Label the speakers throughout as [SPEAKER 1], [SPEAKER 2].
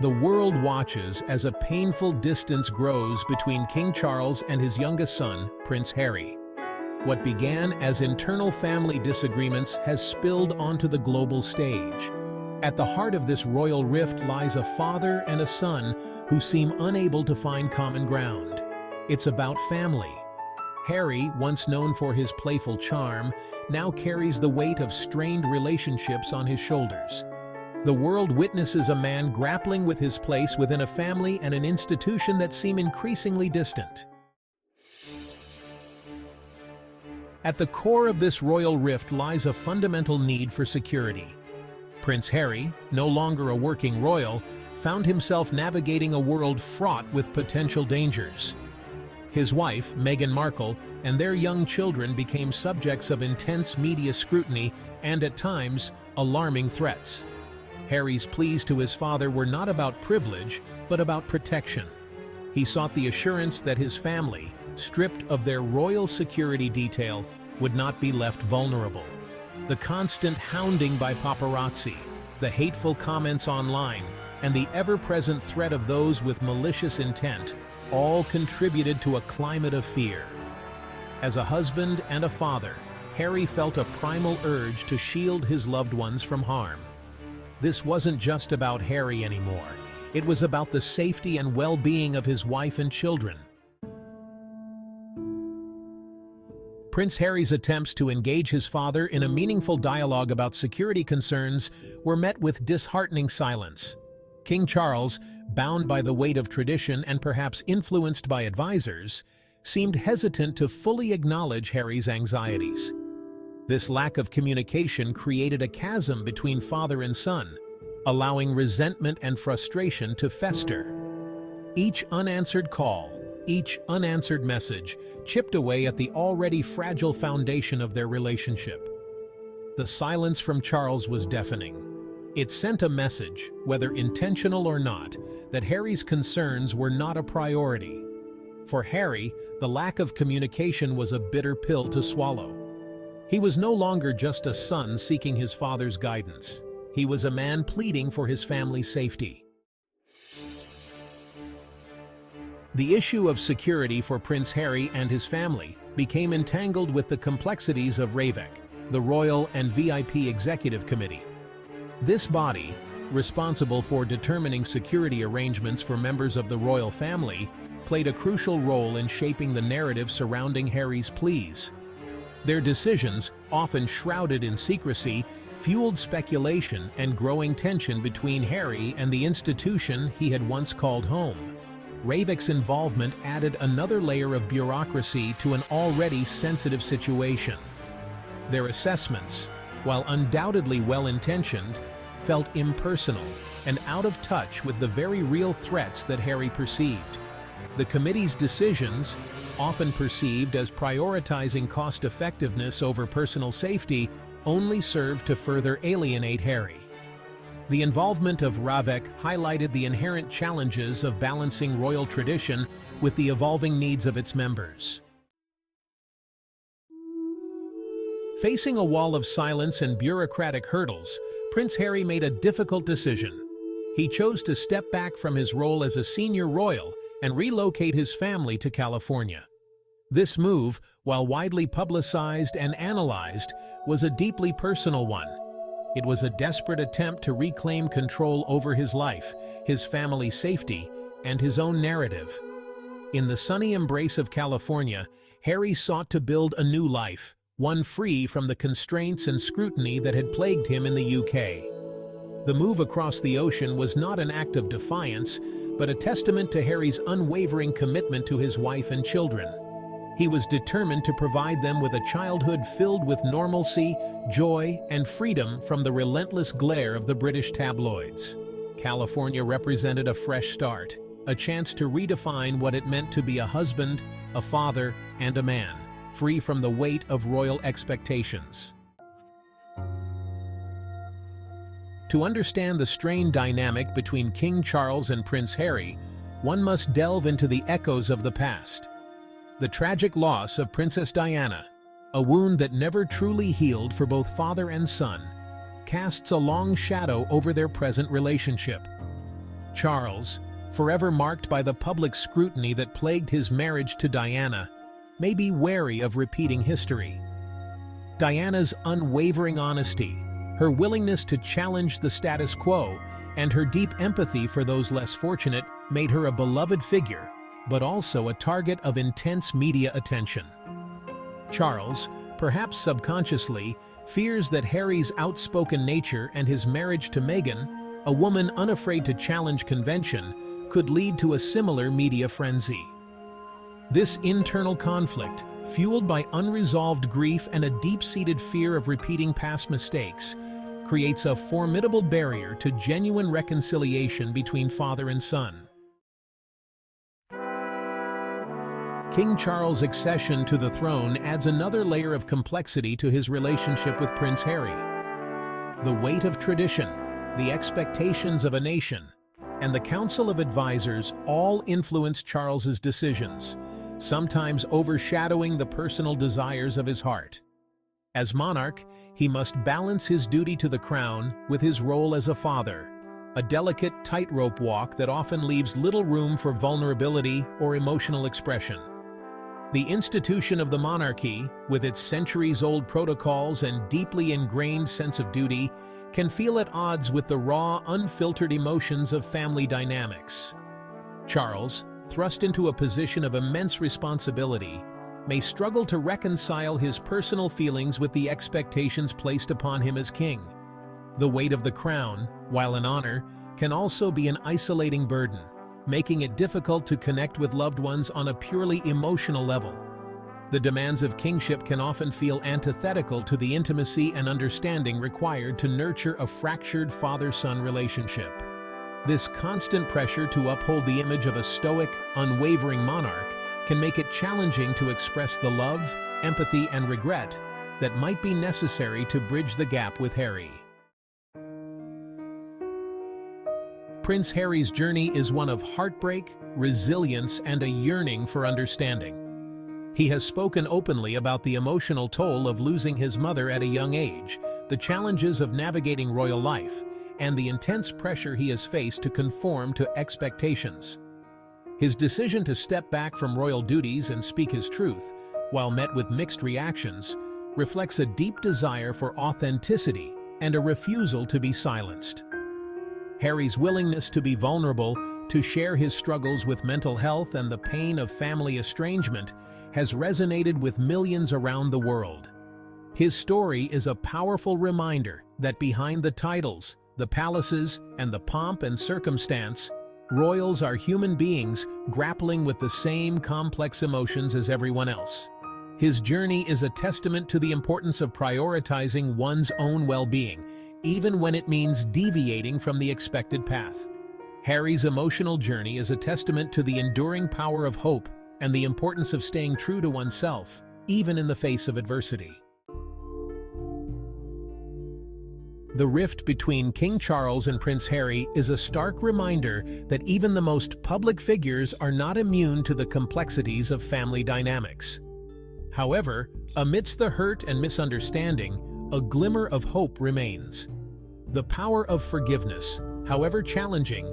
[SPEAKER 1] The world watches as a painful distance grows between King Charles and his youngest son, Prince Harry. What began as internal family disagreements has spilled onto the global stage. At the heart of this royal rift lies a father and a son who seem unable to find common ground. It's about family. Harry, once known for his playful charm, now carries the weight of strained relationships on his shoulders. The world witnesses a man grappling with his place within a family and an institution that seem increasingly distant. At the core of this royal rift lies a fundamental need for security. Prince Harry, no longer a working royal, found himself navigating a world fraught with potential dangers. His wife, Meghan Markle, and their young children became subjects of intense media scrutiny and, at times, alarming threats. Harry's pleas to his father were not about privilege, but about protection. He sought the assurance that his family, stripped of their royal security detail, would not be left vulnerable. The constant hounding by paparazzi, the hateful comments online, and the ever-present threat of those with malicious intent all contributed to a climate of fear. As a husband and a father, Harry felt a primal urge to shield his loved ones from harm. This wasn't just about Harry anymore. It was about the safety and well-being of his wife and children. Prince Harry's attempts to engage his father in a meaningful dialogue about security concerns were met with disheartening silence. King Charles, bound by the weight of tradition and perhaps influenced by advisors, seemed hesitant to fully acknowledge Harry's anxieties. This lack of communication created a chasm between father and son, allowing resentment and frustration to fester. Each unanswered call, each unanswered message, chipped away at the already fragile foundation of their relationship. The silence from Charles was deafening. It sent a message, whether intentional or not, that Harry's concerns were not a priority. For Harry, the lack of communication was a bitter pill to swallow. He was no longer just a son seeking his father's guidance. He was a man pleading for his family's safety. The issue of security for Prince Harry and his family became entangled with the complexities of RAVEC, the Royal and VIP Executive Committee. This body, responsible for determining security arrangements for members of the royal family, played a crucial role in shaping the narrative surrounding Harry's pleas. Their decisions, often shrouded in secrecy, fueled speculation and growing tension between Harry and the institution he had once called home. RAVEC's involvement added another layer of bureaucracy to an already sensitive situation. Their assessments, while undoubtedly well-intentioned, felt impersonal and out of touch with the very real threats that Harry perceived. The committee's decisions, often perceived as prioritizing cost-effectiveness over personal safety, only served to further alienate Harry. The involvement of RAVEC highlighted the inherent challenges of balancing royal tradition with the evolving needs of its members. Facing a wall of silence and bureaucratic hurdles, Prince Harry made a difficult decision. He chose to step back from his role as a senior royal and relocate his family to California. This move, while widely publicized and analyzed, was a deeply personal one. It was a desperate attempt to reclaim control over his life, his family's safety, and his own narrative. In the sunny embrace of California, Harry sought to build a new life, one free from the constraints and scrutiny that had plagued him in the UK. The move across the ocean was not an act of defiance, but a testament to Harry's unwavering commitment to his wife and children. He was determined to provide them with a childhood filled with normalcy, joy, and freedom from the relentless glare of the British tabloids. California represented a fresh start, a chance to redefine what it meant to be a husband, a father, and a man, free from the weight of royal expectations. To understand the strained dynamic between King Charles and Prince Harry, one must delve into the echoes of the past. The tragic loss of Princess Diana, a wound that never truly healed for both father and son, casts a long shadow over their present relationship. Charles, forever marked by the public scrutiny that plagued his marriage to Diana, may be wary of repeating history. Diana's unwavering honesty, her willingness to challenge the status quo, and her deep empathy for those less fortunate made her a beloved figure, but also a target of intense media attention. Charles, perhaps subconsciously, fears that Harry's outspoken nature and his marriage to Meghan, a woman unafraid to challenge convention, could lead to a similar media frenzy. This internal conflict, fueled by unresolved grief and a deep-seated fear of repeating past mistakes, creates a formidable barrier to genuine reconciliation between father and son. King Charles' accession to the throne adds another layer of complexity to his relationship with Prince Harry. The weight of tradition, the expectations of a nation, and the Council of Advisors all influence Charles's decisions, sometimes overshadowing the personal desires of his heart. As monarch, he must balance his duty to the crown with his role as a father, a delicate tightrope walk that often leaves little room for vulnerability or emotional expression. The institution of the monarchy, with its centuries-old protocols and deeply ingrained sense of duty, can feel at odds with the raw, unfiltered emotions of family dynamics. Charles, thrust into a position of immense responsibility, may struggle to reconcile his personal feelings with the expectations placed upon him as king. The weight of the crown, while an honor, can also be an isolating burden, making it difficult to connect with loved ones on a purely emotional level. The demands of kingship can often feel antithetical to the intimacy and understanding required to nurture a fractured father-son relationship. This constant pressure to uphold the image of a stoic, unwavering monarch can make it challenging to express the love, empathy, and regret that might be necessary to bridge the gap with Harry. Prince Harry's journey is one of heartbreak, resilience, and a yearning for understanding. He has spoken openly about the emotional toll of losing his mother at a young age, the challenges of navigating royal life, and the intense pressure he has faced to conform to expectations. His decision to step back from royal duties and speak his truth, while met with mixed reactions, reflects a deep desire for authenticity and a refusal to be silenced. Harry's willingness to be vulnerable, to share his struggles with mental health and the pain of family estrangement, has resonated with millions around the world. His story is a powerful reminder that behind the titles, the palaces, and the pomp and circumstance, royals are human beings grappling with the same complex emotions as everyone else. His journey is a testament to the importance of prioritizing one's own well-being, even when it means deviating from the expected path. Harry's emotional journey is a testament to the enduring power of hope and the importance of staying true to oneself, even in the face of adversity. The rift between King Charles and Prince Harry is a stark reminder that even the most public figures are not immune to the complexities of family dynamics. However, amidst the hurt and misunderstanding, a glimmer of hope remains. The power of forgiveness, however challenging,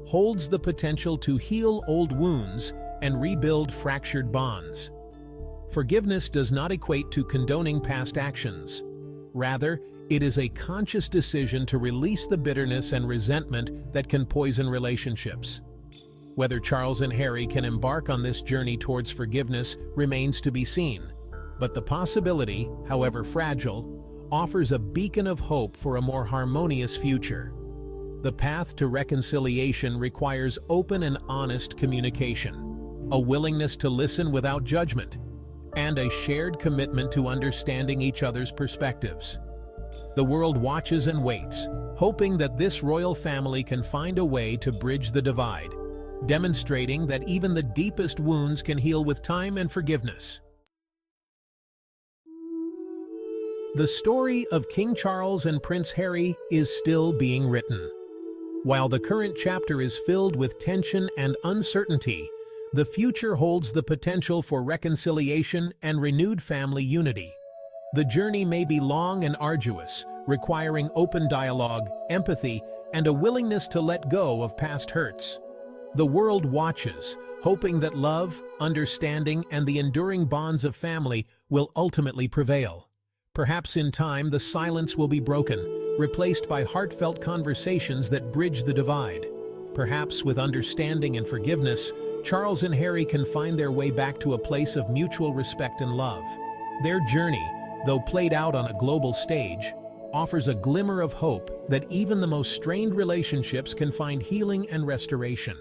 [SPEAKER 1] holds the potential to heal old wounds and rebuild fractured bonds. Forgiveness does not equate to condoning past actions. Rather, it is a conscious decision to release the bitterness and resentment that can poison relationships. Whether Charles and Harry can embark on this journey towards forgiveness remains to be seen, but the possibility, however fragile, offers a beacon of hope for a more harmonious future. The path to reconciliation requires open and honest communication, a willingness to listen without judgment, and a shared commitment to understanding each other's perspectives. The world watches and waits, hoping that this royal family can find a way to bridge the divide, demonstrating that even the deepest wounds can heal with time and forgiveness. The story of King Charles and Prince Harry is still being written. While the current chapter is filled with tension and uncertainty, the future holds the potential for reconciliation and renewed family unity. The journey may be long and arduous, requiring open dialogue, empathy, and a willingness to let go of past hurts. The world watches, hoping that love, understanding, and the enduring bonds of family will ultimately prevail. Perhaps in time, the silence will be broken, replaced by heartfelt conversations that bridge the divide. Perhaps with understanding and forgiveness, Charles and Harry can find their way back to a place of mutual respect and love. Their journey, though played out on a global stage, offers a glimmer of hope that even the most strained relationships can find healing and restoration.